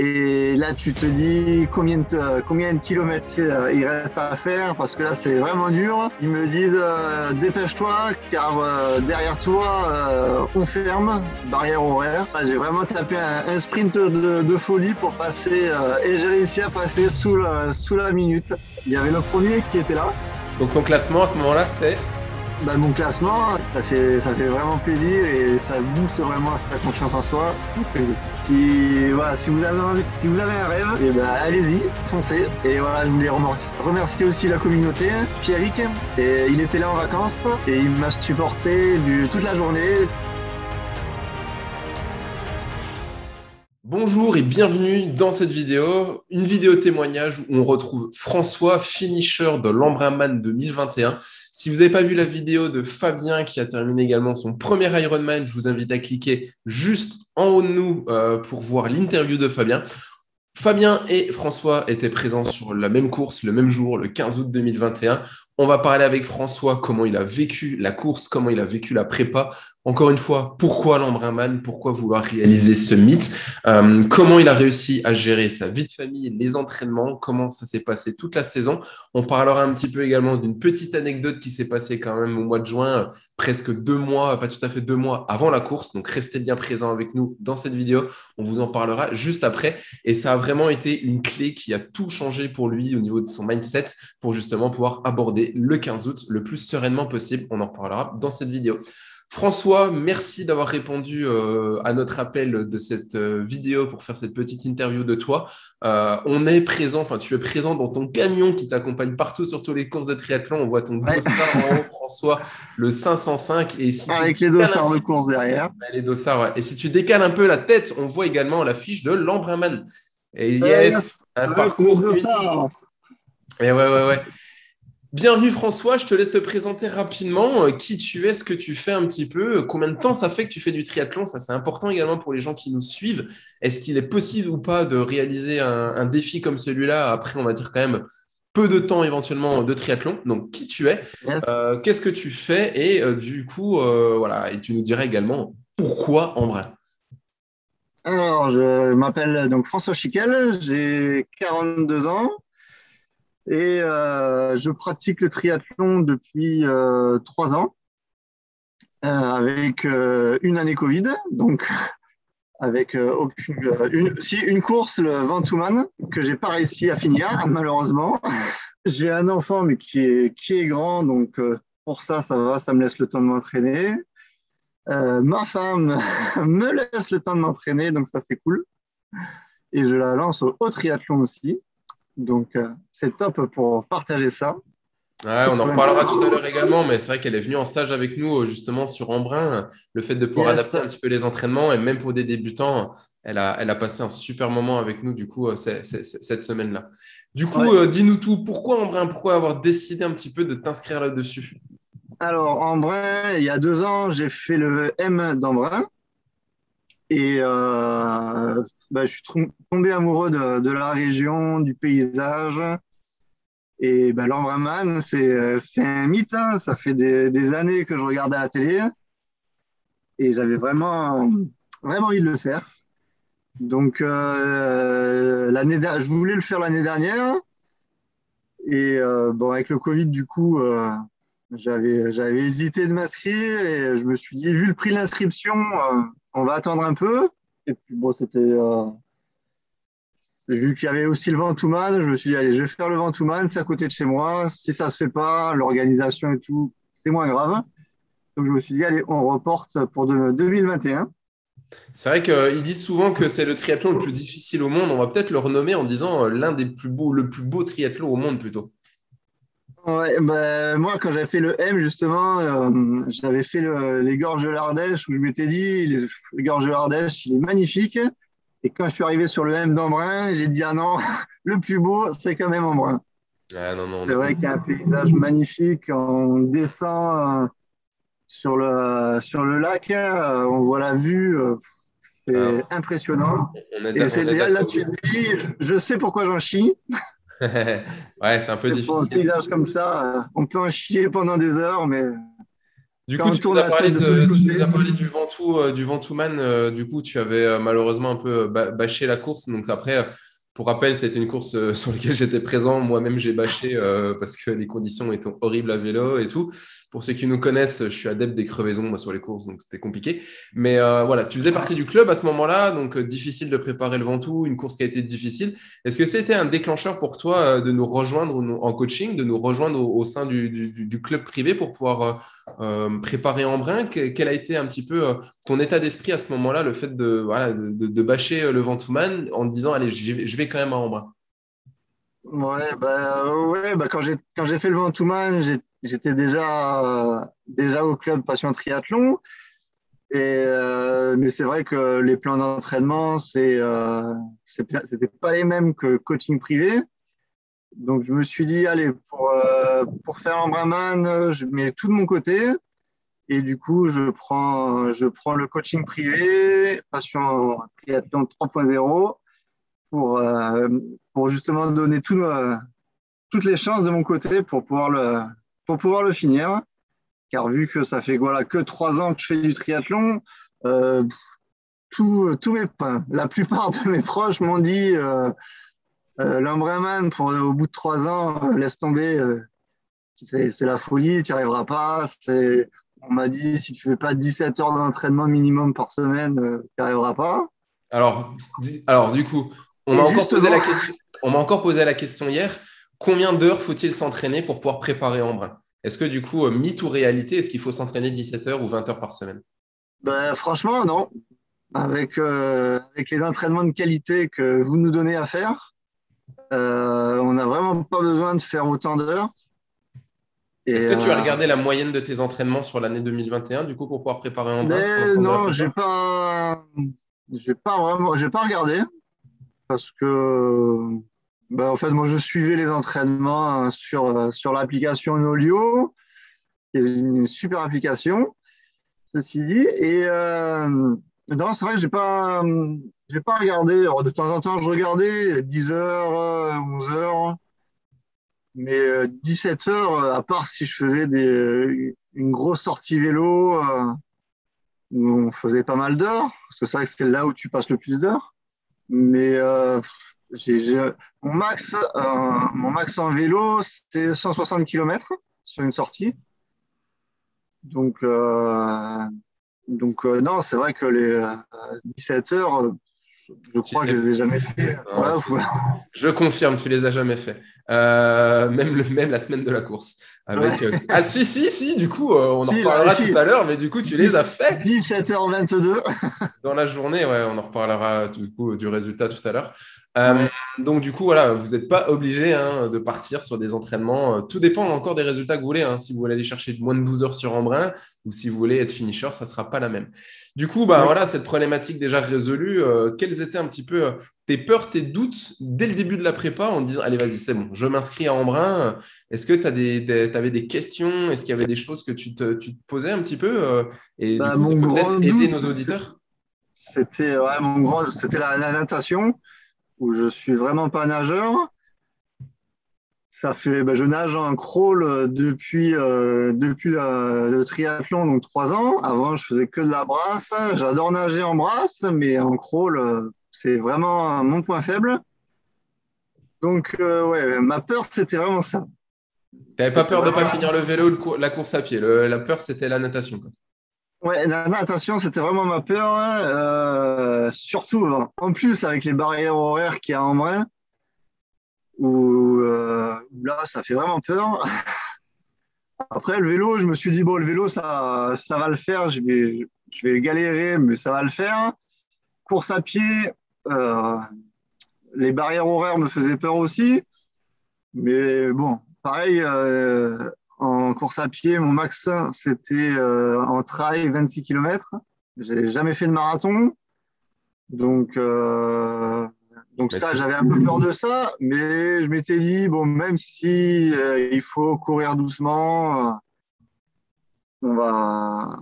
Et là, tu te dis combien de kilomètres il reste à faire parce que là, c'est vraiment dur. Ils me disent dépêche-toi car derrière toi, on ferme, barrière horaire. Là, j'ai vraiment tapé un sprint de folie pour passer et j'ai réussi à passer sous la minute. Il y avait le premier qui était là. Donc ton classement à ce moment-là, c'est Bah, mon classement, ça fait vraiment plaisir et ça booste vraiment sa confiance en soi. Donc, si vous avez si vous avez un rêve, et ben allez-y, foncez. Et voilà, je voulais remercier aussi la communauté, Pierrick. Et il était là en vacances et il m'a supporté toute la journée. Bonjour et bienvenue dans cette vidéo, une vidéo témoignage où on retrouve François, finisher de l'Embrunman 2021. Si vous n'avez pas vu la vidéo de Fabien qui a terminé également son premier Ironman, je vous invite à cliquer juste en haut de nous pour voir l'interview de Fabien. Fabien et François étaient présents sur la même course, le même jour, le 15 août 2021. On va parler avec François comment il a vécu la course, comment il a vécu la prépa. Encore une fois, pourquoi l'Embrunman, pourquoi vouloir réaliser ce mythe, comment il a réussi à gérer sa vie de famille, les entraînements, comment ça s'est passé toute la saison. On parlera un petit peu également d'une petite anecdote qui s'est passée quand même au mois de juin, presque 2 mois, pas tout à fait 2 mois avant la course. Donc restez bien présents avec nous dans cette vidéo. On vous en parlera juste après. Et ça a vraiment été une clé qui a tout changé pour lui au niveau de son mindset pour justement pouvoir aborder le 15 août le plus sereinement possible. On en reparlera dans cette vidéo. François, merci d'avoir répondu à notre appel de cette vidéo pour faire cette petite interview de toi. On est présent, enfin tu es présent dans ton camion qui t'accompagne partout sur toutes les courses de triathlon. On voit ton Ouais. dossard en haut, François, le 505. Et si tu Avec les dossards de course derrière. les dossards, ouais. Et si tu décales un peu la tête, on voit également l'affiche de l'Embrunman. Et yes, un Avec le parcours unique. dossard. Et ouais. Bienvenue François, je te laisse te présenter rapidement qui tu es, ce que tu fais un petit peu, combien de temps ça fait que tu fais du triathlon, ça c'est important également pour les gens qui nous suivent. Est-ce qu'il est possible ou pas de réaliser un défi comme celui-là après on va dire quand même peu de temps éventuellement de triathlon, donc qui tu es, Yes. qu'est-ce que tu fais et du coup voilà, et tu nous dirais également pourquoi Embrun. Alors, je m'appelle donc François Chiquel, j'ai 42 ans. Et je pratique le triathlon depuis 3 ans, avec une année Covid, donc avec une course, le Ventoux-Man, que j'ai pas réussi à finir, malheureusement. J'ai un enfant, mais qui est grand, donc pour ça, ça va, ça me laisse le temps de m'entraîner. Ma femme me laisse le temps de m'entraîner, donc ça, c'est cool. Et je la lance au triathlon aussi. Donc, c'est top pour partager ça. Ouais, on en reparlera tout à l'heure également, mais c'est vrai qu'elle est venue en stage avec nous justement sur Embrun. Le fait de pouvoir Yes. adapter un petit peu les entraînements et même pour des débutants, elle a passé un super moment avec nous du coup cette semaine-là. Du coup, Ouais. dis-nous tout. Pourquoi Embrun? Pourquoi avoir décidé un petit peu de t'inscrire là-dessus? Alors, Embrun, il y a 2 ans, j'ai fait le M d'Embrun et bah, je suis tombé amoureux de la région, du paysage. Et bah, l'Embrunman, c'est un mythe, hein. Ça fait des années que je regarde à la télé et j'avais vraiment envie de le faire. Donc, je voulais le faire l'année dernière et bon, avec le Covid, du coup, j'avais hésité de m'inscrire et je me suis dit, vu le prix de l'inscription, on va attendre un peu. Et puis bon, vu qu'il y avait aussi le Ventoux-Man, je me suis dit, allez, je vais faire le Ventoux-Man, c'est à côté de chez moi. Si ça se fait pas, l'organisation et tout, c'est moins grave. Donc je me suis dit, allez, on reporte pour 2021. C'est vrai qu'ils disent souvent que c'est le triathlon le plus difficile au monde. On va peut-être le renommer en disant l'un des plus beaux, le plus beau triathlon au monde plutôt. Ouais, bah, moi, quand j'avais fait le M, justement, j'avais fait les Gorges de l'Ardèche où je m'étais dit, les Gorges de l'Ardèche, il est magnifique. Et quand je suis arrivé sur le M d'Embrun, j'ai dit, ah non, le plus beau, c'est quand même Embrun. Ah non, non, C'est vrai qu'il y a un paysage magnifique. On descend sur le lac, on voit la vue, c'est ah, impressionnant. on est, Et on est là, d'accord. tu te dis, je sais pourquoi j'en chie. Ouais, c'est un peu Pour un difficile. paysage comme ça, on peut en chier pendant des heures, mais Du coup, quand on tourne la tête de tous les tu nous côtés. as parlé du Ventoux Man. Du coup, tu avais malheureusement un peu bâché la course. Donc après, pour rappel, c'était une course sur laquelle j'étais présent. Moi-même, j'ai bâché parce que les conditions étaient horribles à vélo et tout. Pour ceux qui nous connaissent, je suis adepte des crevaisons moi, sur les courses, donc c'était compliqué. Mais voilà, tu faisais partie du club à ce moment-là, donc difficile de préparer le Ventoux, une course qui a été difficile. Est-ce que c'était un déclencheur pour toi de nous rejoindre en coaching, de nous rejoindre au sein du club privé pour pouvoir préparer Embrun? Quel a été un petit peu ton état d'esprit à ce moment-là, le fait voilà, de bâcher le Ventoux-Man en te disant, allez, je vais quand même à Embrun? Ouais, bah quand j'ai fait le Ventoux-Man, j'étais déjà au club Passion Triathlon. Mais c'est vrai que les plans d'entraînement, c'était pas les mêmes que coaching privé. Donc je me suis dit, allez, pour faire Embrunman, je mets tout de mon côté. Et du coup, je prends le coaching privé, Passion Triathlon 3.0, pour, euh, pour justement donner toutes les chances de mon côté pour pouvoir le finir. Car vu que ça fait voilà, que 3 ans que je fais du triathlon, euh, la plupart de mes proches m'ont dit l'Embrunman, au bout de 3 ans, laisse tomber, c'est la folie, tu n'y arriveras pas. On m'a dit, si tu fais pas 17 heures d'entraînement minimum par semaine, tu n'y arriveras pas. Alors, du coup, on m'a Et encore posé justement, la question, on m'a encore posé la question hier, combien d'heures faut-il s'entraîner pour pouvoir préparer Embrun? Est-ce que du coup, mythe ou réalité, est-ce qu'il faut s'entraîner 17 heures ou 20 heures par semaine? ben, franchement, non. Avec les entraînements de qualité que vous nous donnez à faire, on n'a vraiment pas besoin de faire autant d'heures. Est-ce Et, que tu as regardé la moyenne de tes entraînements sur l'année 2021, du coup, pour pouvoir préparer Embrun sur mais l'ensemble de la non, prépa? j'ai pas regardé parce que, ben, en fait, moi, je suivais les entraînements sur l'application Nolio, qui est une super application, ceci dit. Non, c'est vrai que j'ai pas regardé. Alors, de temps en temps, je regardais 10 heures, 11 heures, mais 17 heures, à part si je faisais une grosse sortie vélo, où on faisait pas mal d'heures, parce que c'est vrai que c'est là où tu passes le plus d'heures. Mais mon mon max en vélo, c'était 160 km sur une sortie. Donc, euh, non, c'est vrai que les 17 heures, je Tu y crois que étais- je les ai jamais fait. Non, je confirme, tu les as jamais fait. Même la semaine de la course. Ouais. Ah si, du coup, on en Si, reparlera tout si, à l'heure, mais du coup, tu les as fait. 17h22. Dans la journée, ouais, on en reparlera du coup du résultat tout à l'heure. Euh, Ouais. donc du coup, voilà, vous n'êtes pas obligé hein, de partir sur des entraînements. Tout dépend encore des résultats que vous voulez. Hein. Si vous voulez aller chercher moins de 12 heures sur Embrun ou si vous voulez être finisher, ça ne sera pas la même. Du coup, bah, Oui. voilà, cette problématique déjà résolue, quels étaient un petit peu tes peurs, tes doutes dès le début de la prépa en disant, allez, vas-y, c'est bon, je m'inscris à Embrun. Est-ce que tu avais des questions? Est-ce qu'il y avait des choses que tu te posais un petit peu et du Bah, coup, ça mon peut grand peut-être aider doute, nos auditeurs. c'était la natation, où je suis vraiment pas nageur. Je nage en crawl depuis le triathlon, donc 3 ans. Avant, je faisais que de la brasse. J'adore nager en brasse, mais en crawl, c'est vraiment mon point faible. Donc, ouais, ma peur, c'était vraiment ça. T'avais pas C'était peur de pas vraiment, finir le vélo ou la course à pied. La peur, c'était la natation, quoi. ouais, la natation, c'était vraiment ma peur, hein. Surtout, en plus, avec les barrières horaires qu'il y a en vrai, où là, ça fait vraiment peur. Après, le vélo, je me suis dit, bon, le vélo, ça va le faire. Je vais galérer, mais ça va le faire. Course à pied, euh, les barrières horaires me faisaient peur aussi. Mais bon, pareil, en course à pied, mon max, c'était en trail 26 km. J'ai jamais fait de marathon. Donc, euh, donc Mais est-ce ça, que j'avais un peu peur de ça. Mais je m'étais dit, bon, même si il faut courir doucement, on va,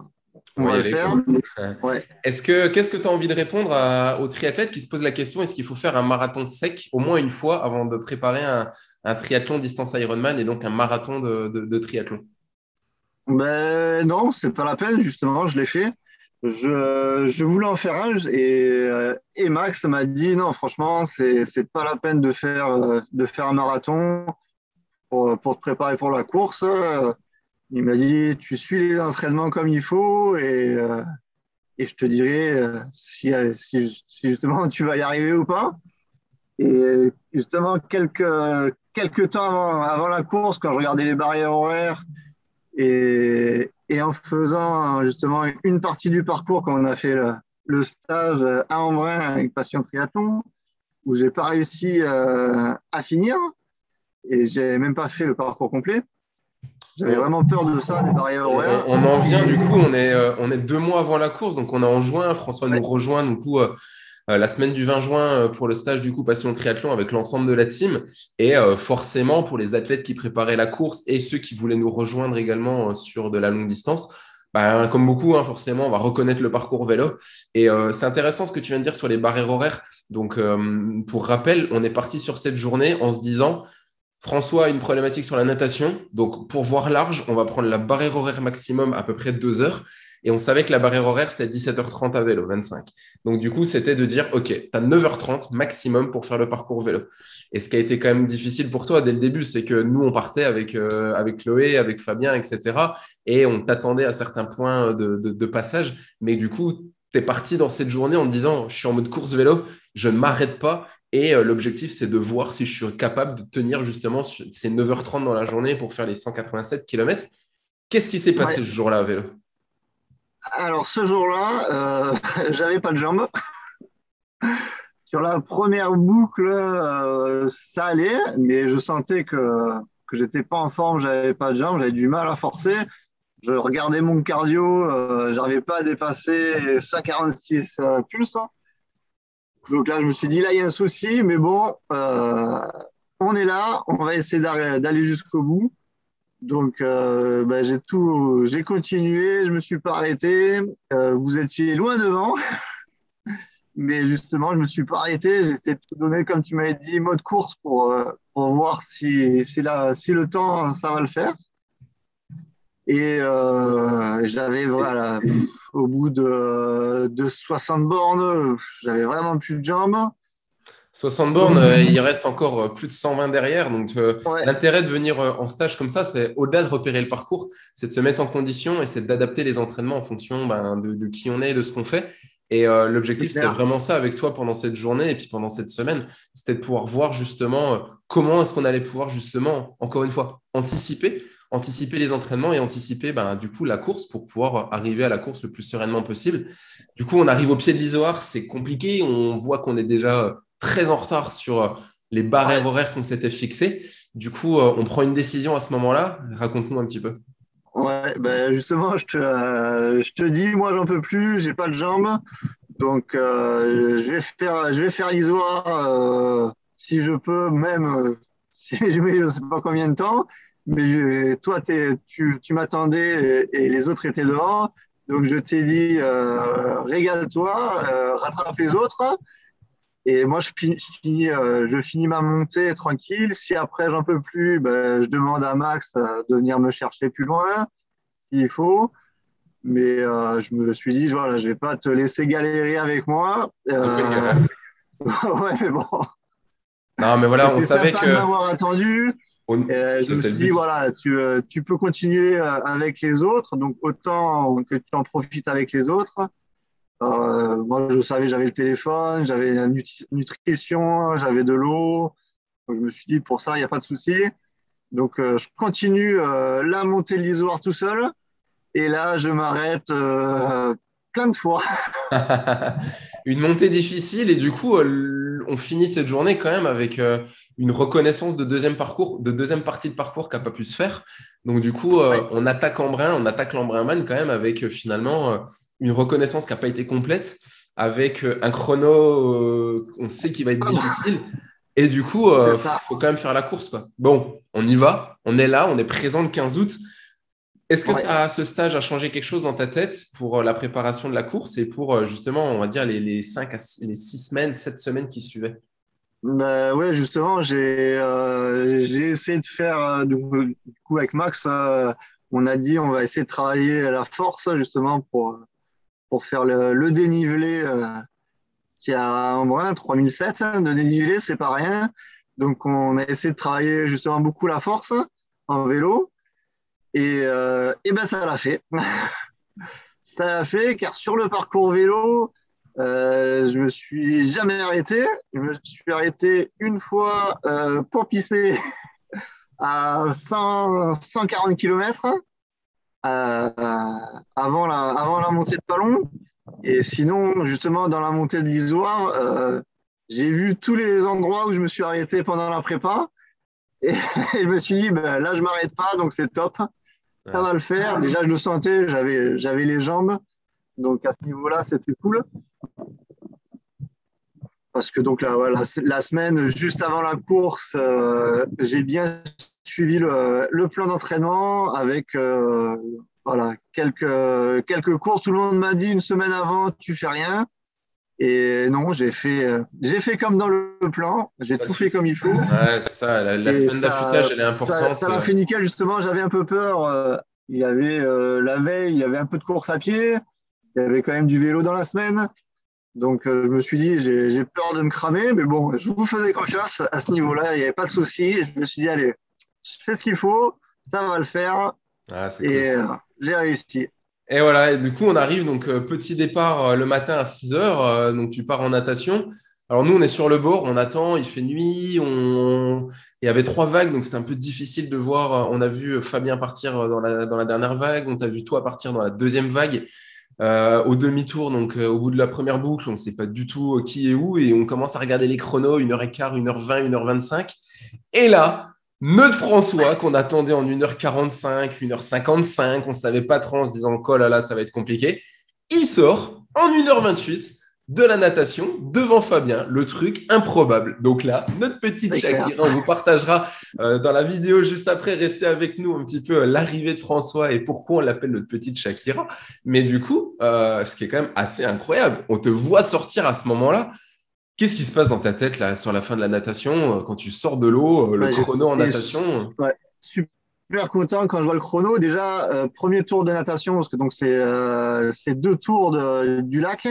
on on va y va le aller, quoi. faire. Ouais. Qu'est-ce que tu as envie de répondre aux triathlètes qui se posent la question, est-ce qu'il faut faire un marathon sec au moins une fois avant de préparer un triathlon distance Ironman et donc un marathon de triathlon? Ben non, c'est pas la peine, justement, je l'ai fait. Je voulais en faire un et Max m'a dit non, franchement, c'est pas la peine de faire un marathon pour te préparer pour la course. Il m'a dit tu suis les entraînements comme il faut et je te dirai si justement tu vas y arriver ou pas. Et justement, quelques temps avant la course, quand je regardais les barrières horaires, et en faisant justement une partie du parcours quand on a fait le stage à Embrun avec Passion Triathlon, où j'ai pas réussi à finir et j'ai même pas fait le parcours complet. J'avais On, vraiment peur de ça, des barrières horaires. on en vient, du coup, on est 2 mois avant la course, donc on est en juin. François nous Ouais, rejoint, du coup, la semaine du 20 juin pour le stage du coup Passion Triathlon avec l'ensemble de la team. Et forcément, pour les athlètes qui préparaient la course et ceux qui voulaient nous rejoindre également sur de la longue distance, bah, comme beaucoup, hein, forcément, on va reconnaître le parcours vélo. Et c'est intéressant ce que tu viens de dire sur les barrières horaires. Donc, pour rappel, on est parti sur cette journée en se disant, François a une problématique sur la natation. Donc, pour voir large, on va prendre la barrière horaire maximum à peu près 2 heures. Et on savait que la barrière horaire, c'était 17h30 à vélo, 25. Donc, du coup, c'était de dire, OK, tu as 9h30 maximum pour faire le parcours vélo. Et ce qui a été quand même difficile pour toi dès le début, c'est que nous, on partait avec Chloé, avec Fabien, etc. Et on t'attendait à certains points de passage. Mais du coup, tu es parti dans cette journée en te disant, je suis en mode course vélo, je ne m'arrête pas. Et l'objectif, c'est de voir si je suis capable de tenir justement ces 9h30 dans la journée pour faire les 187 km. Qu'est-ce qui s'est passé ouais. ce jour-là à vélo? Alors ce jour-là, j'avais pas de jambes. Sur la première boucle, ça allait, mais je sentais que j'étais pas en forme, j'avais pas de jambes, j'avais du mal à forcer. Je regardais mon cardio, j'arrivais pas à dépasser 146 pulse. Donc là, je me suis dit, là, il y a un souci, mais bon, on est là, on va essayer d'aller jusqu'au bout. Donc, bah, j'ai continué, je me suis pas arrêté. Vous étiez loin devant, mais justement, je me suis pas arrêté. J'ai essayé de tout donner, comme tu m'avais dit, mode course pour voir si le temps, ça va le faire. Et voilà, au bout de 60 bornes, j'avais vraiment plus de jambes. 60 bornes, Donc, il reste encore plus de 120 derrière. Donc, ouais, l'intérêt de venir en stage comme ça, c'est au-delà de repérer le parcours, c'est de se mettre en condition et c'est d'adapter les entraînements en fonction de qui on est et de ce qu'on fait. Et c'est l'objectif, c'était clair. vraiment ça avec toi pendant cette journée et puis pendant cette semaine, c'était de pouvoir voir justement comment est-ce qu'on allait pouvoir justement, encore une fois, anticiper les entraînements et anticiper du coup la course pour pouvoir arriver à la course le plus sereinement possible. Du coup, on arrive au pied de l'Isoard, c'est compliqué, on voit qu'on est déjà très en retard sur les barrières Ouais, horaires qu'on s'était fixées. Du coup, on prend une décision à ce moment-là. Raconte-nous un petit peu. ouais, ben justement, je te dis, moi, j'en peux plus, j'ai pas de jambes. Donc, je vais faire l'ISOA si je peux, même si je mets je sais pas combien de temps. Mais toi, tu m'attendais et les autres étaient dehors. Donc, je t'ai dit, régale-toi, rattrape les autres. Et moi, je finis ma montée tranquille. Si après, j'en peux plus, ben, je demande à Max de venir me chercher plus loin, s'il faut. Mais je me suis dit, voilà, je vais pas te laisser galérer avec moi. C'était pas une galère. Ouais, mais bon, Non, mais voilà, on c'était savait sympa de que m'avoir attendu. Je me c'était le suis dit, but. voilà, tu peux continuer avec les autres, donc autant que tu en profites avec les autres. Moi, je savais, j'avais le téléphone, j'avais la nutrition, j'avais de l'eau. Donc, je me suis dit, pour ça, il n'y a pas de souci. Donc, je continue la montée de l'Isoire tout seul. Et là, je m'arrête plein de fois. Une montée difficile et du coup, on finit cette journée quand même avec une reconnaissance de deuxième parcours, de deuxième partie de parcours qui n'a pas pu se faire. Donc du coup, Ouais. on attaque l'Embrunman quand même avec finalement une reconnaissance qui n'a pas été complète, avec un chrono, on sait qu'il va être difficile. Et du coup, C'est ça. faut quand même faire la course, quoi. Bon, on y va, on est là, on est présent le 15 août. Est-ce que Ouais. ce stage a changé quelque chose dans ta tête pour la préparation de la course et pour justement, on va dire, les 6 semaines, 7 semaines qui suivaient? Bah ouais, justement, j'ai essayé de faire du coup avec Max, on a dit on va essayer de travailler la force justement pour faire le dénivelé qui a en vrai 3007 de dénivelé, c'est pas rien. Donc on a essayé de travailler justement beaucoup la force en vélo et ben ça l'a fait. Ça l'a fait car sur le parcours vélo, je me suis jamais arrêté. Je me suis arrêté une fois pour pisser à 140 km avant la montée de Palon. Et sinon, justement, dans la montée de l'Isoire, j'ai vu tous les endroits où je me suis arrêté pendant la prépa. Et, et je me suis dit, ben, là, je m'arrête pas, donc c'est top. Ça Ouais, va le faire. Déjà, je le sentais, j'avais les jambes. Donc à ce niveau-là, c'était cool. Parce que donc la semaine juste avant la course, j'ai bien suivi le plan d'entraînement avec voilà, quelques courses. Tout le monde m'a dit une semaine avant, tu fais rien. Et non, j'ai fait comme dans le plan. J'ai t'as tout fait su. comme il faut. Ouais, c'est ça. La Et semaine d'affûtage, elle est importante. ça l'a fait nickel, justement. J'avais un peu peur. Il y avait la veille, il y avait un peu de course à pied. Il y avait quand même du vélo dans la semaine. Donc, je me suis dit, j'ai peur de me cramer, mais bon, je vous faisais confiance à ce niveau-là, il n'y avait pas de souci. Je me suis dit, allez, je fais ce qu'il faut, ça va le faire, Ah, c'est cool. et j'ai réussi. Et voilà, et du coup, on arrive, donc petit départ le matin à 6 heures, donc tu pars en natation. Alors nous, on est sur le bord, on attend, il fait nuit, il y avait 3 vagues, donc c'était un peu difficile de voir. On a vu Fabien partir dans la dernière vague, on t'a vu toi partir dans la deuxième vague. Au demi-tour, donc au bout de la première boucle, on ne sait pas du tout qui est où, et on commence à regarder les chronos, 1h15, 1h20, 1h25. Et là, notre François, qu'on attendait en 1h45, 1h55, on ne savait pas trop en se disant, oh là là, ça va être compliqué. Il sort en 1h28 de la natation devant Fabien, le truc improbable. Donc là, notre petite C'est clair. Shakira, on vous partagera dans la vidéo juste après. Restez avec nous un petit peu l'arrivée de François et pourquoi on l'appelle notre petite Shakira. Mais du coup, ce qui est quand même assez incroyable, on te voit sortir à ce moment-là. Qu'est-ce qui se passe dans ta tête là sur la fin de la natation quand tu sors de l'eau, le Ouais, chrono en j'étais natation? ouais, super content quand je vois le chrono. Déjà, premier tour de natation, parce que donc c'est 2 tours du lac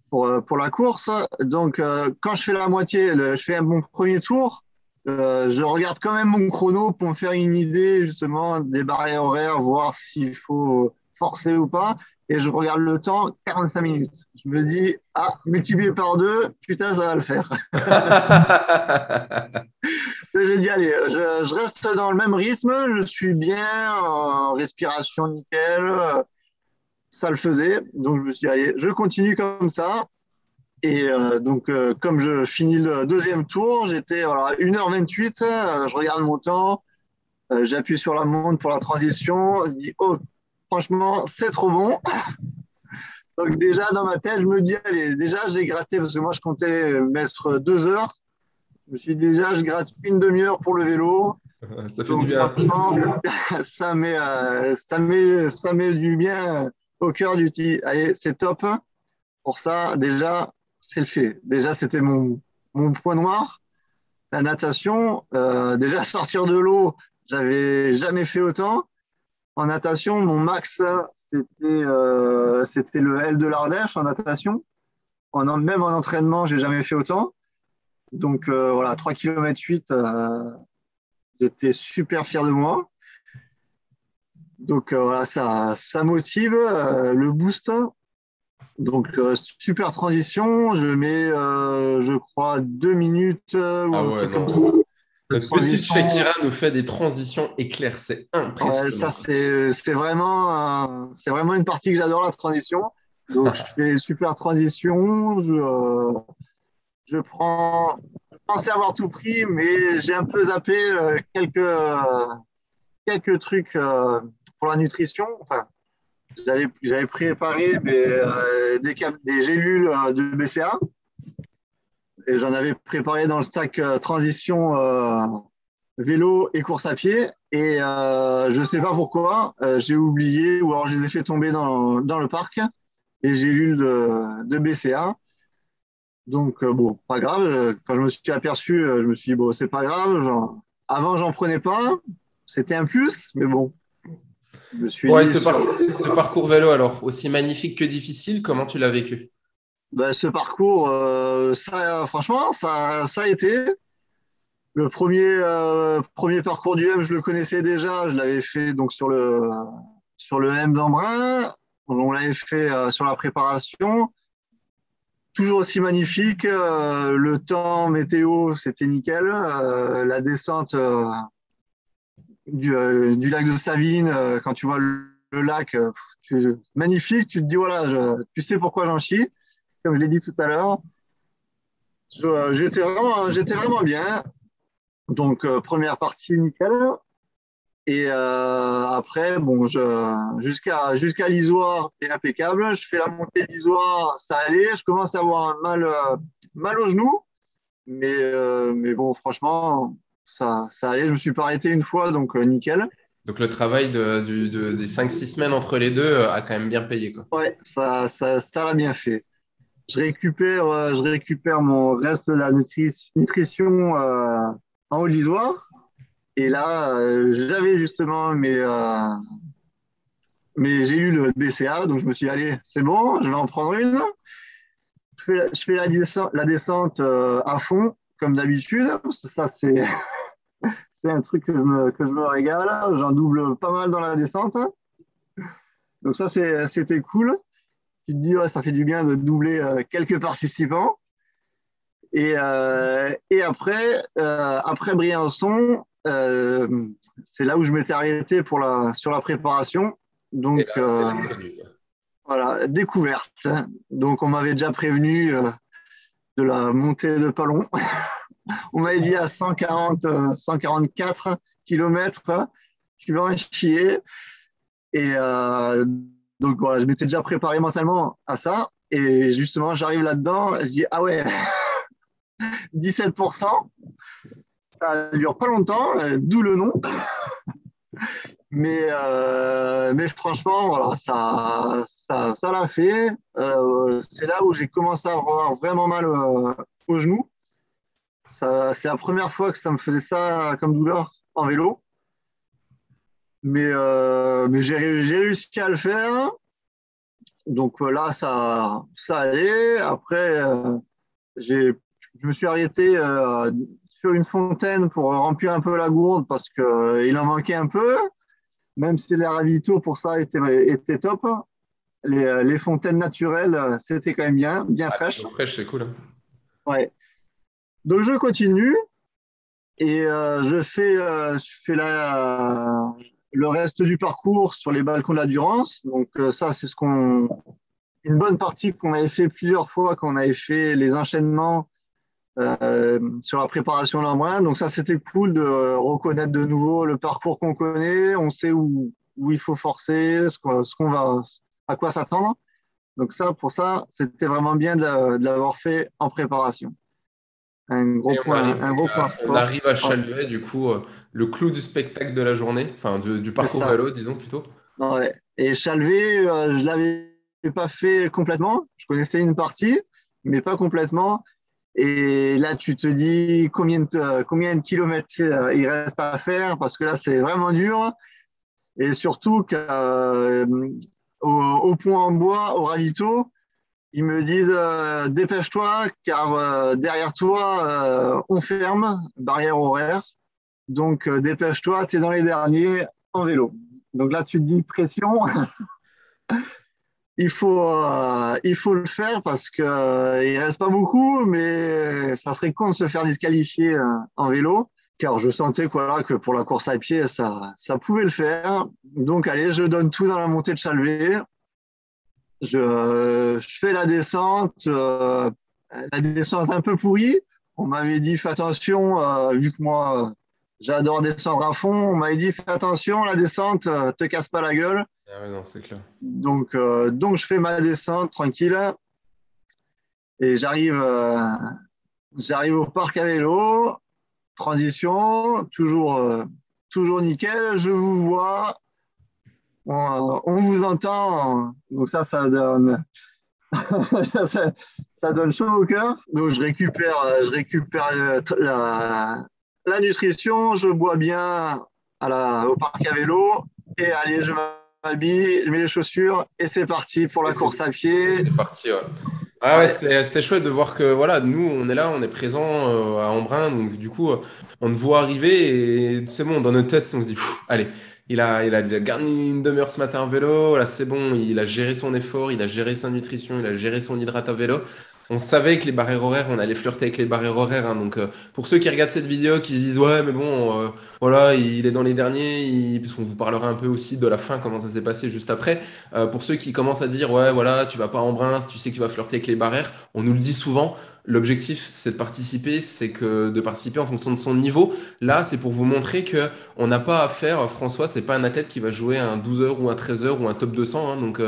pour la course. Donc, quand je fais la moitié, je fais mon premier tour, je regarde quand même mon chrono pour me faire une idée justement des barrières horaires, voir s'il faut forcer ou pas. Et je regarde le temps, 45 minutes. Je me dis, ah, multiplié par 2, putain, ça va le faire. Je dis, allez, je reste dans le même rythme, je suis bien, respiration nickel, ça le faisait. Donc, je me suis dit, allez, je continue comme ça. Et donc, comme je finis le deuxième tour, j'étais voilà, 1h28, je regarde mon temps, j'appuie sur la montre pour la transition, je dis, oh, franchement, c'est trop bon. Donc déjà, dans ma tête, je me dis, allez, déjà, j'ai gratté, parce que moi, je comptais mettre 2 heures. Je me suis dit, déjà, je gratte une demi-heure pour le vélo. Ça fait du Donc bien. franchement, ça met du bien au cœur du petit. Allez, c'est top. Pour ça, déjà, c'est le fait. Déjà, c'était mon point noir. La natation, déjà sortir de l'eau, j'avais jamais fait autant. En natation, mon max, c'était le L de l'Ardèche en natation. Même en entraînement, j'ai jamais fait autant. Donc voilà, 3 km 8, j'étais super fier de moi. Donc voilà, ça motive le boost. Donc super transition, je mets, je crois, 2 minutes ou Ah un ouais, truc comme non. ça de Notre petite transition. Shakira nous fait des transitions éclairs, c'est Ouais, ça, impressionnant. c'est vraiment une partie que j'adore, la transition. Donc, je fais une super transition. Je pensais avoir tout pris, mais j'ai un peu zappé quelques trucs pour la nutrition. Enfin, j'avais préparé des gélules de BCA et j'en avais préparé dans le stack transition vélo et course à pied. Et je ne sais pas pourquoi, j'ai oublié ou alors je les ai fait tomber dans le parc, les gélules de BCA. Donc, bon, pas grave. Quand je me suis aperçu, je me suis dit, bon, c'est pas grave. Avant, j'en prenais pas. C'était un plus, mais bon. Je me suis Bon, et dit, ce parcours vélo, alors, aussi magnifique que difficile, comment tu l'as vécu? ce parcours, franchement, ça a été. Le premier parcours du M, je le connaissais déjà. Je l'avais fait donc sur le M d'Embrun. On l'avait fait sur la préparation. Toujours aussi magnifique. Le temps, météo, c'était nickel. La descente du lac de Savine, quand tu vois le lac, magnifique. Tu te dis, voilà, tu sais pourquoi j'en chie, comme je l'ai dit tout à l'heure. J'étais vraiment bien. Donc, première partie, nickel. Et après, bon, jusqu'à l'Isoire, c'est impeccable. Je fais la montée de l'Isoire, ça allait. Je commence à avoir un mal au genou. Mais bon, franchement, ça allait. Je me suis pas arrêté une fois, donc nickel. Donc, le travail des 5-6 semaines entre les deux a quand même bien payé, quoi. Ouais, ça l'a bien fait. Je récupère mon reste de la nutrition en haut de l'Isoire. Et là, j'avais justement mais j'ai eu le BCA, donc je me suis dit, allez, c'est bon, je vais en prendre une. Je fais la descente à fond, comme d'habitude. Ça, c'est un truc que je me régale. J'en double pas mal dans la descente. Donc ça, c'était cool. Tu te dis, ouais, ça fait du bien de doubler quelques participants. Et après Briançon, c'est là où je m'étais arrêté sur la préparation. Et Donc, là, c'est l'inconnu, quoi. voilà, découverte. Donc, on m'avait déjà prévenu de la montée de Palon. On m'avait dit à 144 km, tu vas en chier. Et donc, voilà, je m'étais déjà préparé mentalement à ça. Et justement, j'arrive là-dedans, je dis, ah ouais, 17%, ça dure pas longtemps, d'où le nom. Mais franchement, voilà, ça l'a fait. C'est là où j'ai commencé à avoir vraiment mal au genou. C'est la première fois que ça me faisait ça comme douleur en vélo. Mais j'ai réussi à le faire. Donc là, ça allait. Après, je me suis arrêté sur une fontaine pour remplir un peu la gourde parce qu'il en manquait un peu. Même si les ravitaux pour ça étaient top. Les fontaines naturelles, c'était quand même bien Ah, fraîche. l'eau fraîche, c'est cool, hein. Ouais. Donc je continue et je fais le reste du parcours sur les balcons de la Durance. Donc ça, c'est une bonne partie qu'on avait fait plusieurs fois quand on avait fait les enchaînements sur la préparation de l'embrun. Donc ça, c'était cool de reconnaître de nouveau le parcours qu'on connaît. On sait où il faut forcer, à quoi s'attendre. Donc ça, pour ça, c'était vraiment bien de l'avoir fait en préparation. Et Un gros point on fort. arrive à Ouais, Chalvet, du coup, le clou du spectacle de la journée, enfin, du c'est parcours ça. vélo, disons plutôt. Ouais. Et Chalvet, je l'avais pas fait complètement. Je connaissais une partie, mais pas complètement. Et là, tu te dis combien de kilomètres il reste à faire, parce que là, c'est vraiment dur. Et surtout au point en bois, au ravito, ils me disent dépêche-toi, car derrière toi, on ferme, barrière horaire. Donc dépêche-toi, tu es dans les derniers en vélo. Donc là, tu te dis pression, il faut le faire parce qu'il ne reste pas beaucoup, mais ça serait con de se faire disqualifier en vélo, car je sentais voilà, que pour la course à pied, ça pouvait le faire. Donc allez, je donne tout dans la montée de Chalvet. Je fais la descente un peu pourrie. On m'avait dit fais attention, vu que moi j'adore descendre à fond. On m'avait dit fais attention, la descente, te casse pas la gueule. Ah ouais, non, c'est clair. Donc je fais ma descente tranquille et j'arrive au parc à vélo, transition, toujours nickel. Je vous vois, on vous entend. Donc ça donne ça donne chaud au cœur. Donc je récupère la nutrition, je bois bien au parc à vélo et allez, je m'habille, je mets les chaussures et c'est parti pour Et la c'est course à et pied. c'est parti, ouais. Ah ouais, Ouais, c'était chouette de voir que voilà, nous, on est là, on est présent à Embrun, donc du coup, on te voit arriver et c'est bon, dans notre tête, on se dit, pfff, allez, il a déjà gagné une demi-heure ce matin en vélo, là c'est bon, il a géré son effort, il a géré sa nutrition, il a géré son hydrate à vélo. On savait que les barrières horaires, on allait flirter avec les barrières horaires, hein, donc pour ceux qui regardent cette vidéo, qui se disent, ouais, mais bon, voilà, il est dans les derniers, puisqu'on vous parlera un peu aussi de la fin, comment ça s'est passé juste après. Pour ceux qui commencent à dire, ouais, voilà, tu vas pas en Embrun, tu sais que tu vas flirter avec les barrières, on nous le dit souvent. L'objectif, c'est de participer, c'est que de participer en fonction de son niveau. Là, c'est pour vous montrer que on n'a pas à faire. François, c'est pas un athlète qui va jouer un 12 heures ou un 13 heures ou un top 200, hein, donc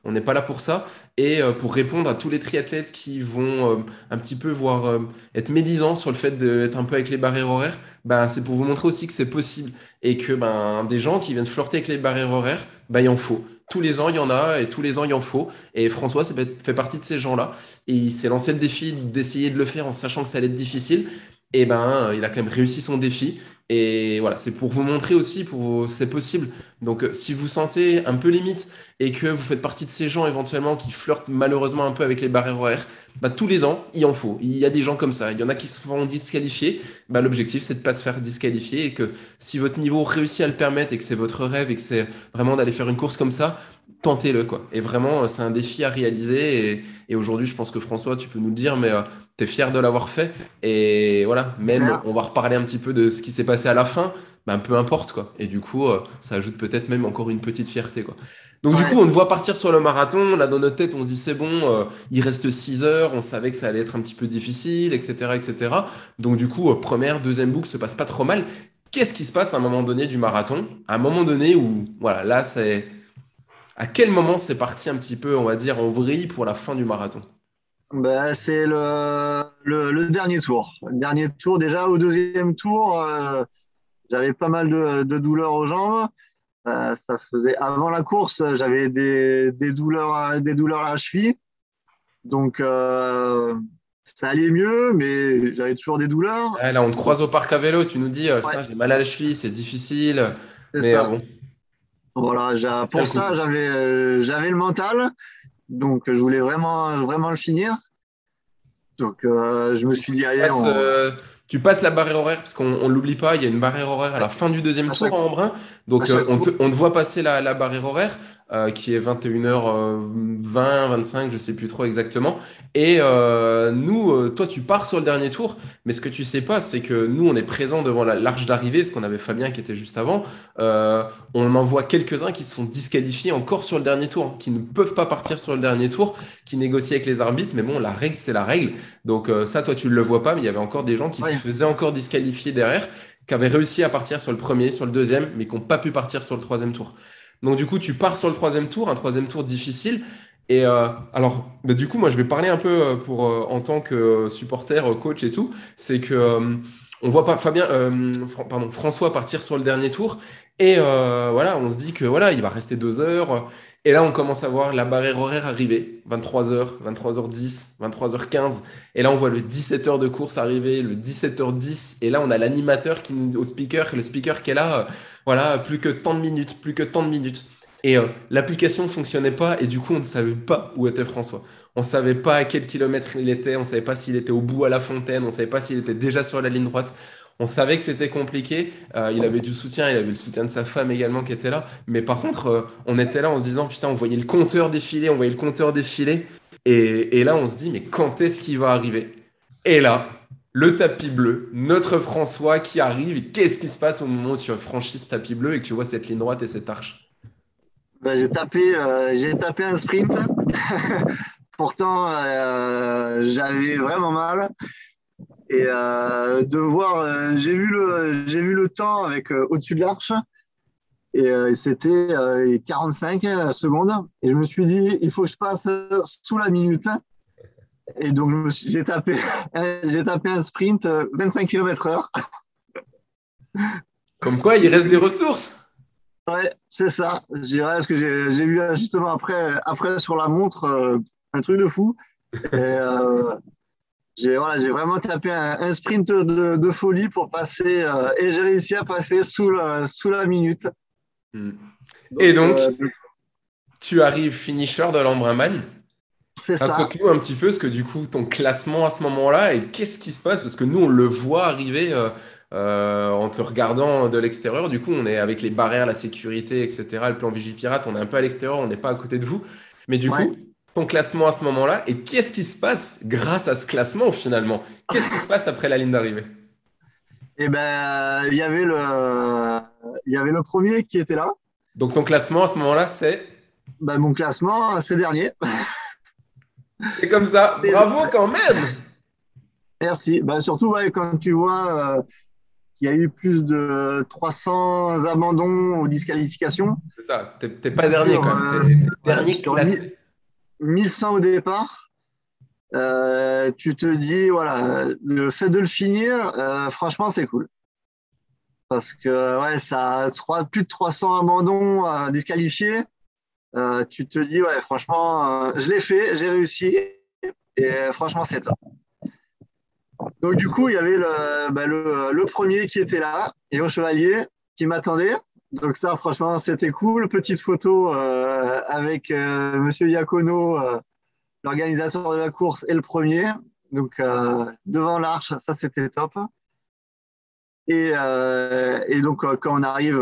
on n'est pas là pour ça. Et pour répondre à tous les triathlètes qui vont un petit peu voir être médisants sur le fait d'être un peu avec les barrières horaires, ben, c'est pour vous montrer aussi que c'est possible et que ben, des gens qui viennent flirter avec les barrières horaires, ben, il en faut. Tous les ans, il y en a et tous les ans, il en faut. Et François fait partie de ces gens-là. Et il s'est lancé le défi d'essayer de le faire en sachant que ça allait être difficile. Et ben, il a quand même réussi son défi. Et voilà, c'est pour vous montrer aussi, c'est possible. Donc, si vous sentez un peu limite et que vous faites partie de ces gens éventuellement qui flirtent malheureusement un peu avec les barrières horaires, bah, tous les ans, il en faut. Il y a des gens comme ça. Il y en a qui se font disqualifier. Bah, l'objectif, c'est de ne pas se faire disqualifier et que si votre niveau réussit à le permettre et que c'est votre rêve et que c'est vraiment d'aller faire une course comme ça, tentez-le, quoi. Et vraiment, c'est un défi à réaliser. Et aujourd'hui, je pense que François, tu peux nous le dire, mais tu es fier de l'avoir fait. Et voilà, c'est même, clair. on va reparler un petit peu de ce qui s'est passé à la fin. Ben, peu importe, quoi. Et du coup, ça ajoute peut-être même encore une petite fierté, quoi. Donc, du coup, Ouais, on te voit partir sur le marathon. Là, dans notre tête, on se dit, c'est bon, il reste 6 heures. On savait que ça allait être un petit peu difficile, etc., etc. Donc, du coup, première, deuxième boucle se passe pas trop mal. Qu'est-ce qui se passe à un moment donné du marathon? À un moment donné où, voilà, là, c'est à quel moment c'est parti un petit peu, on va dire, en vrille pour la fin du marathon? ben, c'est le dernier tour. Le dernier tour, déjà au deuxième tour, j'avais pas mal de douleurs aux jambes. Ça faisait avant la course, j'avais des douleurs à la cheville. Donc, ça allait mieux, mais j'avais toujours des douleurs. Ouais, là, on te croise au parc à vélo, tu nous dis, Ouais, putain, j'ai mal à la cheville, c'est difficile. c'est Mais ça. bon, Voilà, ça tient pour le coup. ça, j'avais le mental. Donc, je voulais vraiment le finir. Donc, je me Du suis coup, dit, allez, tu passes la barrière horaire, parce qu'on ne l'oublie pas, il y a une barrière horaire à ouais, la fin du deuxième à tour chaque, à Embrun. à Donc, chaque on fois. on te voit passer la barrière horaire, qui est 21h20, 25, je sais plus trop exactement. Et nous, toi, tu pars sur le dernier tour, mais ce que tu sais pas, c'est que nous, on est présents devant l'arche d'arrivée, parce qu'on avait Fabien qui était juste avant. Euh, on en voit quelques-uns qui se font disqualifier encore sur le dernier tour, hein, qui ne peuvent pas partir sur le dernier tour, qui négocient avec les arbitres, mais bon, la règle, c'est la règle. Donc ça, toi, tu ne le vois pas, mais il y avait encore des gens qui se Ouais. faisaient encore disqualifier derrière, qui avaient réussi à partir sur le premier, sur le deuxième, mais qui n'ont pas pu partir sur le troisième tour. Donc du coup, tu pars sur le troisième tour, un troisième tour difficile. Et alors, bah, du coup, moi, je vais parler un peu en tant que supporter, coach et tout. C'est que on voit pas Fabien, pardon, François partir sur le dernier tour. Et voilà, on se dit que voilà, il va rester 2 heures. Et là, on commence à voir la barrière horaire arriver, 23h, 23h10, 23h15. Et là, on voit le 17h de course arriver, le 17h10. Et là, on a l'animateur au speaker, le speaker qui est là, voilà, plus que tant de minutes, plus que tant de minutes. Et l'application ne fonctionnait pas, et du coup, on ne savait pas où était François. On ne savait pas à quel kilomètre il était, on ne savait pas s'il était au bout à la fontaine, on ne savait pas s'il était déjà sur la ligne droite. On savait que c'était compliqué. Il avait du soutien, il avait le soutien de sa femme également qui était là. Mais par contre, on était là en se disant, putain, on voyait le compteur défiler, on voyait le compteur défiler. Et là, on se dit, mais quand est-ce qu'il va arriver? Et là, le tapis bleu, notre François qui arrive. Et qu'est-ce qui se passe au moment où tu franchis ce tapis bleu et que tu vois cette ligne droite et cette arche? Ben, j'ai tapé un sprint. Pourtant, j'avais vraiment mal. Et de voir, j'ai vu le temps avec au-dessus de l'arche. Et c'était 45 secondes. Et je me suis dit, il faut que je passe sous la minute. Et donc, j'ai tapé un sprint 25 km/h. Comme quoi, il reste des ressources. Ouais, c'est ça. Je dirais, parce que j'ai vu justement après sur la montre un truc de fou. Et j'ai vraiment tapé un sprint de folie pour passer. Et j'ai réussi à passer sous la minute. Hmm. Et Donc, donc, tu arrives finisher de l'Embrunman. c'est ça. Raconte-nous un petit peu ce que du coup ton classement à ce moment-là et qu'est-ce qui se passe parce que nous on le voit arriver en te regardant de l'extérieur. Du coup on est avec les barrières, la sécurité, etc. Le plan Vigipirate, on est un peu à l'extérieur, on n'est pas à côté de vous. Mais du Ouais. coup ton classement à ce moment-là et qu'est-ce qui se passe grâce à ce classement finalement? Qu'est-ce qui se passe après la ligne d'arrivée? Et ben, il y avait le premier qui était là. Donc ton classement à ce moment-là Ben, mon classement, c'est dernier. c'est comme ça. Bravo quand même. Merci. Ben, surtout, ouais, quand tu vois qu'il y a eu plus de 300 abandons aux disqualifications C'est ça. T'es pas dernier sur, quand même. T'es ouais, dernier sur classé. 1100 au départ. Tu te dis, voilà, le fait de le finir, franchement, c'est cool. Parce que ouais, ça a plus de 300 abandons disqualifiés. Tu te dis, ouais, franchement, je l'ai fait, j'ai réussi. Et franchement, c'est top. Donc, du coup, il y avait le premier qui était là, et au chevalier, qui m'attendait. Donc, ça, franchement, c'était cool. Petite photo avec Monsieur Iacono, l'organisateur de la course, et le premier. Donc, devant l'arche, ça, c'était top. Et donc, quand on arrive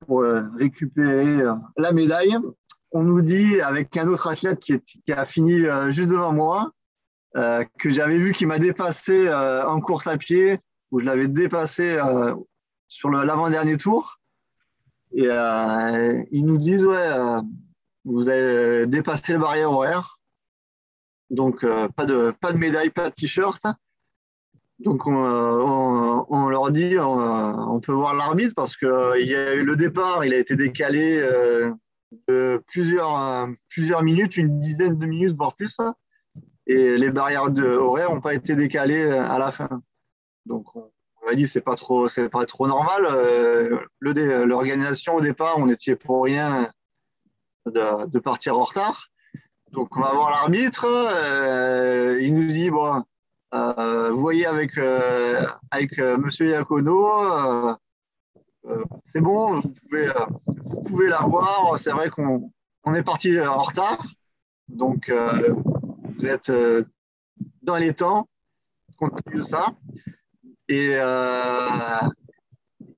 pour récupérer la médaille, on nous dit, avec un autre athlète qui a fini juste devant moi, que j'avais vu qui m'a dépassé en course à pied, où je l'avais dépassé sur l'avant-dernier tour. Et ils nous disent, ouais, vous avez dépassé le barrière horaire, donc pas de médaille, pas de t-shirt. Donc on leur dit, on peut voir l'arbitre parce que il y a eu le départ, il a été décalé de plusieurs minutes, une dizaine de minutes, voire plus. Et les barrières horaires n'ont pas été décalées à la fin. Donc on m'a dit c'est pas trop normal. L'organisation au départ, on était pour rien de partir en retard. Donc on va voir l'arbitre. Il nous dit bon, vous voyez avec Monsieur Iacono, c'est bon, vous pouvez la voir. C'est vrai qu'on est parti en retard, donc vous êtes dans les temps compte tenu de ça. Et,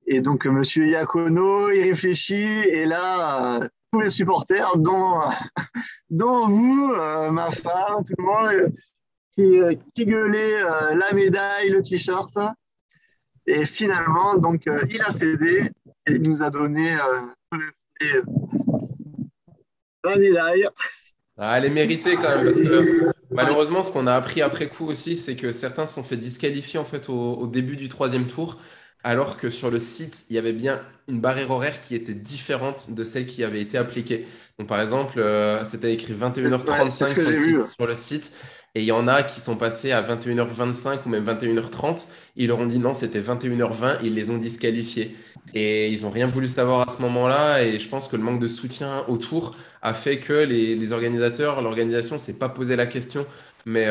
et donc, Monsieur Iacono, il réfléchit, et là, tous les supporters, dont vous, ma femme, tout le monde, qui gueulait la médaille, le t-shirt. Et finalement, donc, il a cédé et il nous a donné la médaille. Ah, elle est méritée quand même parce que Ouais, malheureusement, ce qu'on a appris après coup aussi, c'est que certains se sont fait disqualifier en fait au début du troisième tour, alors que sur le site, il y avait bien une barrière horaire qui était différente de celle qui avait été appliquée. Donc par exemple, c'était écrit c'est ce 21h35 que sur le j'ai vu. site, et il y en a qui sont passés à 21h25 ou même 21h30. Ils leur ont dit non, c'était 21h20, ils les ont disqualifiés. Et ils n'ont rien voulu savoir à ce moment-là, et je pense que le manque de soutien autour a fait que les organisateurs, l'organisation s'est pas posé la question. Mais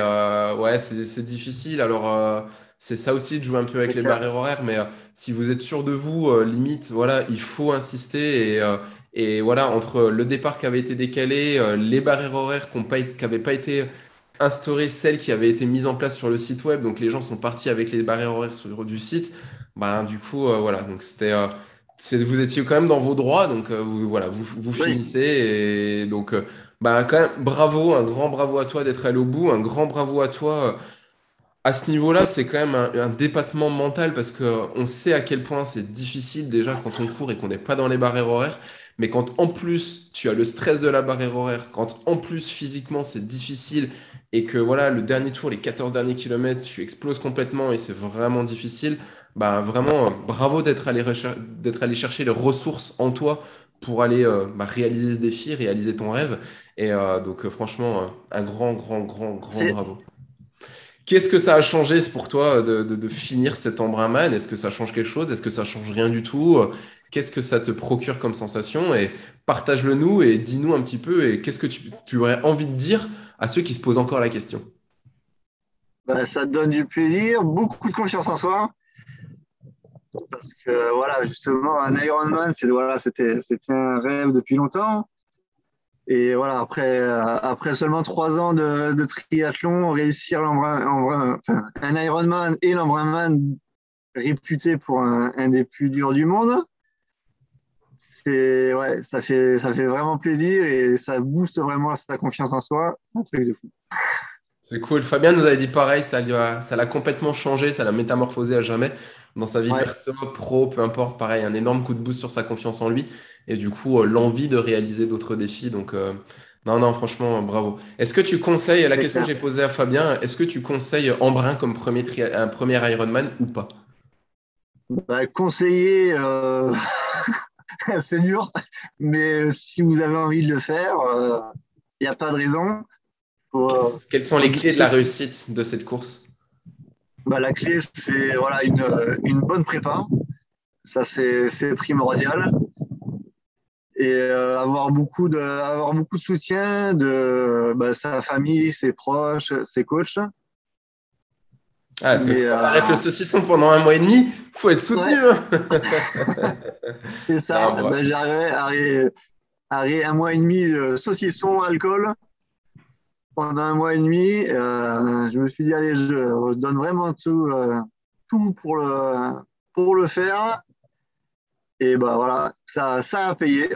ouais, c'est difficile. Alors, c'est ça aussi de jouer un peu avec C'est les clair. barrières horaires. Mais si vous êtes sûr de vous, limite, voilà, il faut insister. Et voilà, entre le départ qui avait été décalé, les barrières horaires qui n'avaient pas été instaurées, celles qui avaient été mises en place sur le site web, donc les gens sont partis avec les barrières horaires du site, ben, du coup, voilà, donc vous étiez quand même dans vos droits, donc voilà, vous Oui, finissez. Et donc, bah, quand même, bravo, un grand bravo à toi d'être allé au bout, un grand bravo à toi. À ce niveau-là, c'est quand même un dépassement mental parce que on sait à quel point c'est difficile déjà quand on court et qu'on n'est pas dans les barrières horaires. Mais quand en plus tu as le stress de la barrière horaire, quand en plus physiquement c'est difficile et que voilà, le dernier tour, les 14 derniers kilomètres, tu exploses complètement et c'est vraiment difficile, bah vraiment bravo d'être allé chercher les ressources en toi pour aller bah, réaliser ce défi, réaliser ton rêve. Et donc franchement, un grand, grand, grand, grand c'est bravo. Qu'est-ce que ça a changé pour toi de finir cet Embrunman? Est-ce que ça change quelque chose? Est-ce que ça change rien du tout? Qu'est-ce que ça te procure comme sensation? Et partage-le nous et dis-nous un petit peu et qu'est-ce que tu aurais envie de dire à ceux qui se posent encore la question? ça te donne du plaisir, beaucoup de confiance en soi, parce que voilà, justement, un Ironman, c'était un rêve depuis longtemps. Et voilà, après seulement 3 ans de triathlon, réussir un Ironman et l'Embrunman réputé pour un des plus durs du monde, ouais, ça fait vraiment plaisir et ça booste vraiment sa confiance en soi. C'est un truc de fou. C'est cool. Fabien nous avait dit pareil, ça l'a complètement changé, ça l'a métamorphosé à jamais dans sa vie Ouais, perso, pro, peu importe. Pareil, un énorme coup de boost sur sa confiance en lui et du coup, l'envie de réaliser d'autres défis. Donc, non, non, franchement, bravo. Est-ce que tu conseilles, la c'est question que clair. j'ai posée à Fabien, est-ce que tu conseilles Embrun comme un premier Ironman ou pas? Bah, conseiller, c'est dur, mais si vous avez envie de le faire, il n'y a pas de raison. Faut, Quelles, euh, quelles sont faut les bien clés de la réussite de cette course? la clé, c'est voilà, une bonne prépa. Ça, c'est primordial. Et avoir beaucoup de soutien de sa famille, ses proches, ses coachs. Ah, parce que Mais quand t'arrêtes le saucisson pendant 1 mois et demi, faut être soutenu, ouais, hein. c'est Non, ça. Ben, j'arrive à 1 mois et demi de saucisson, alcool. Pendant 1 mois et demi, je me suis dit, allez, je donne vraiment tout pour le faire. Et ben voilà, ça a payé.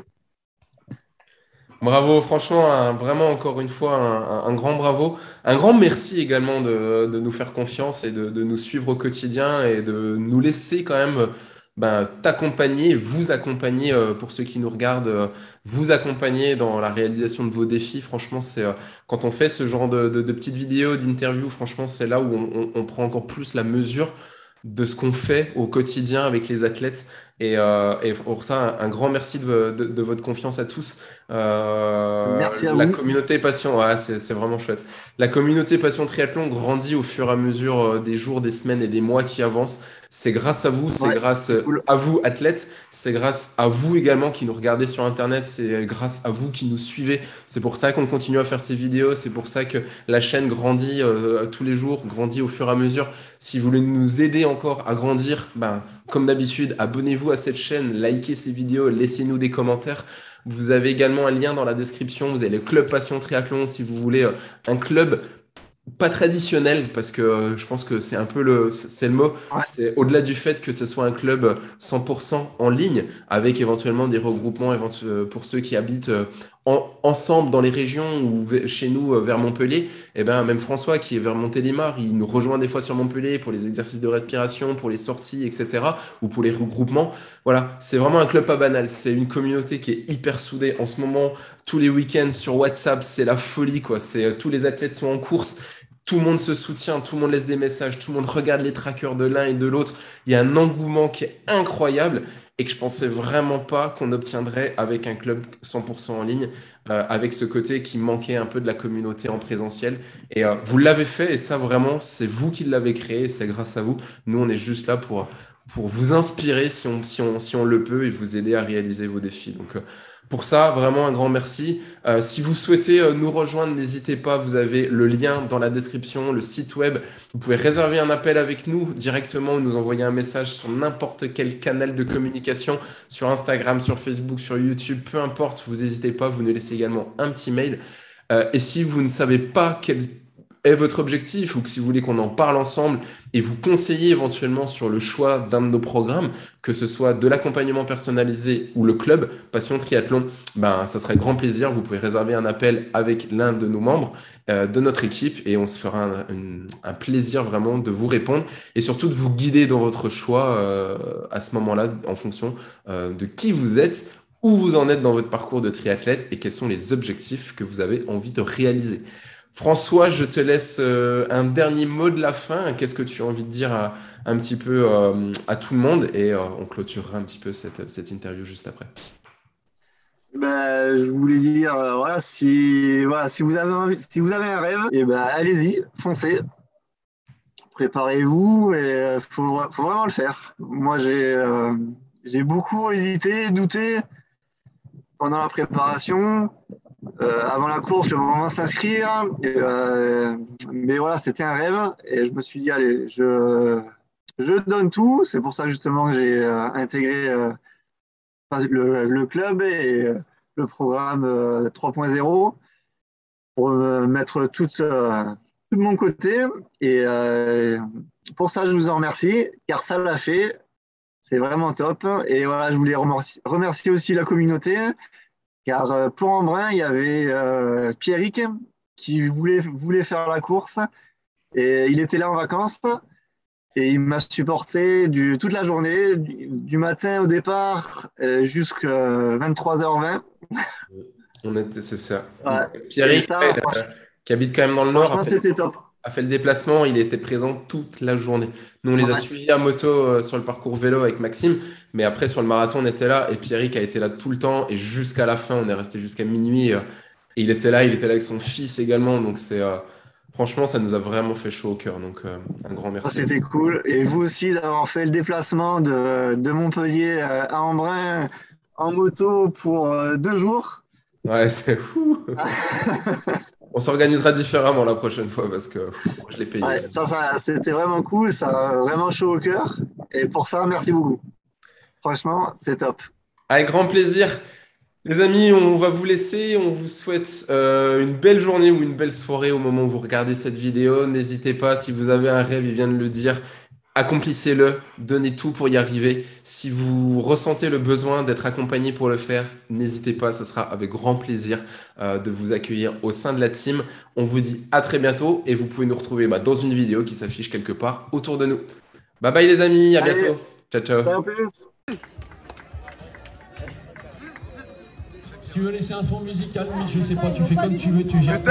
bravo, franchement, vraiment encore une fois, un grand bravo. Un grand merci également de nous faire confiance et de nous suivre au quotidien et de nous laisser quand même t'accompagner, vous accompagner pour ceux qui nous regardent, vous accompagner dans la réalisation de vos défis. Franchement, quand on fait ce genre de petites vidéos, d'interviews, franchement, c'est là où on prend encore plus la mesure de ce qu'on fait au quotidien avec les athlètes. Et pour ça, un grand merci de votre confiance à tous. Merci à La vous. communauté Passion, ouais, c'est vraiment chouette. La communauté Passion Triathlon grandit au fur et à mesure des jours, des semaines et des mois qui avancent. C'est grâce à vous, c'est Ouais, grâce c'est cool. à vous, athlètes. C'est grâce à vous également qui nous regardez sur Internet. C'est grâce à vous qui nous suivez. C'est pour ça qu'on continue à faire ces vidéos. C'est pour ça que la chaîne grandit tous les jours, grandit au fur et à mesure. Si vous voulez nous aider encore à grandir, comme d'habitude, abonnez-vous à cette chaîne, likez ces vidéos, laissez-nous des commentaires. Vous avez également un lien dans la description. Vous avez le club Passion Triathlon si vous voulez un club pas traditionnel parce que je pense que c'est un peu c'est le mot, Ouais, c'est au-delà du fait que ce soit un club 100% en ligne avec éventuellement des regroupements pour ceux qui habitent ensemble dans les régions ou chez nous vers Montpellier, et ben même François qui est vers Montélimar, il nous rejoint des fois sur Montpellier pour les exercices de respiration, pour les sorties, etc. ou pour les regroupements. Voilà, c'est vraiment un club pas banal, c'est une communauté qui est hyper soudée en ce moment. Tous les week-ends sur WhatsApp, c'est la folie quoi. Tous les athlètes sont en course. Tout le monde se soutient, tout le monde laisse des messages, tout le monde regarde les trackers de l'un et de l'autre. Il y a un engouement qui est incroyable et que je pensais vraiment pas qu'on obtiendrait avec un club 100% en ligne, avec ce côté qui manquait un peu de la communauté en présentiel. Et vous l'avez fait et ça vraiment, c'est vous qui l'avez créé, c'est grâce à vous. Nous, on est juste là pour vous inspirer si on le peut et vous aider à réaliser vos défis. Donc, pour ça, vraiment un grand merci. Si vous souhaitez nous rejoindre, n'hésitez pas, vous avez le lien dans la description, le site web. Vous pouvez réserver un appel avec nous directement ou nous envoyer un message sur n'importe quel canal de communication, sur Instagram, sur Facebook, sur YouTube, peu importe, vous n'hésitez pas, vous nous laissez également un petit mail. Et si vous ne savez pas quel est votre objectif ou que si vous voulez qu'on en parle ensemble et vous conseiller éventuellement sur le choix d'un de nos programmes, que ce soit de l'accompagnement personnalisé ou le club Passion Triathlon, ça serait grand plaisir. Vous pouvez réserver un appel avec l'un de nos membres de notre équipe et on se fera un plaisir vraiment de vous répondre et surtout de vous guider dans votre choix à ce moment-là en fonction de qui vous êtes, où vous en êtes dans votre parcours de triathlète et quels sont les objectifs que vous avez envie de réaliser. François, je te laisse un dernier mot de la fin. Qu'est-ce que tu as envie de dire un petit peu à tout le monde et on clôturera un petit peu cette interview juste après. ben, je voulais dire, si vous avez si vous avez un rêve, et ben, allez-y, foncez, préparez-vous et faut vraiment le faire. Moi, j'ai beaucoup hésité, douté pendant la préparation. Avant la course, le moment de s'inscrire. Mais voilà, c'était un rêve. Et je me suis dit, allez, je donne tout. C'est pour ça justement que j'ai intégré le club et le programme 3.0 pour mettre tout de mon côté. Et pour ça, je vous en remercie, car ça l'a fait. C'est vraiment top. Et voilà, je voulais remercier aussi la communauté, car pour Embrun, il y avait Pierrick qui voulait faire la course. Et il était là en vacances. Et il m'a supporté toute la journée, du matin au départ jusqu'à 23h20. C'est ça. Ouais. Et Pierrick, ça, qui habite quand même dans le Nord, franchement, c'était top. a fait le déplacement, il était présent toute la journée. Nous, on les a Ouais. suivis à moto sur le parcours vélo avec Maxime, mais après, sur le marathon, on était là et Pierrick a été là tout le temps et jusqu'à la fin, on est resté jusqu'à minuit et il était là avec son fils également. Donc, franchement, ça nous a vraiment fait chaud au cœur. Donc, un grand Ça, merci à c'était toi. cool. Et vous aussi d'avoir fait le déplacement de Montpellier à Embrun en moto pour 2 jours. Ouais, c'est fou. On s'organisera différemment la prochaine fois parce que moi, je l'ai payé. Ouais, c'était vraiment cool. Ça a vraiment chaud au cœur. Et pour ça, merci beaucoup. Franchement, c'est top. Avec grand plaisir. Les amis, on va vous laisser. On vous souhaite une belle journée ou une belle soirée au moment où vous regardez cette vidéo. N'hésitez pas, si vous avez un rêve, il vient de le dire, accomplissez-le, donnez tout pour y arriver. Si vous ressentez le besoin d'être accompagné pour le faire, n'hésitez pas, ça sera avec grand plaisir de vous accueillir au sein de la team. On vous dit à très bientôt et vous pouvez nous retrouver dans une vidéo qui s'affiche quelque part autour de nous. Bye bye les amis, à Allez, bientôt. Ciao, ciao. à plus. Si tu veux laisser un fond musical, mais je sais pas, tu fais comme tu veux, tu gères.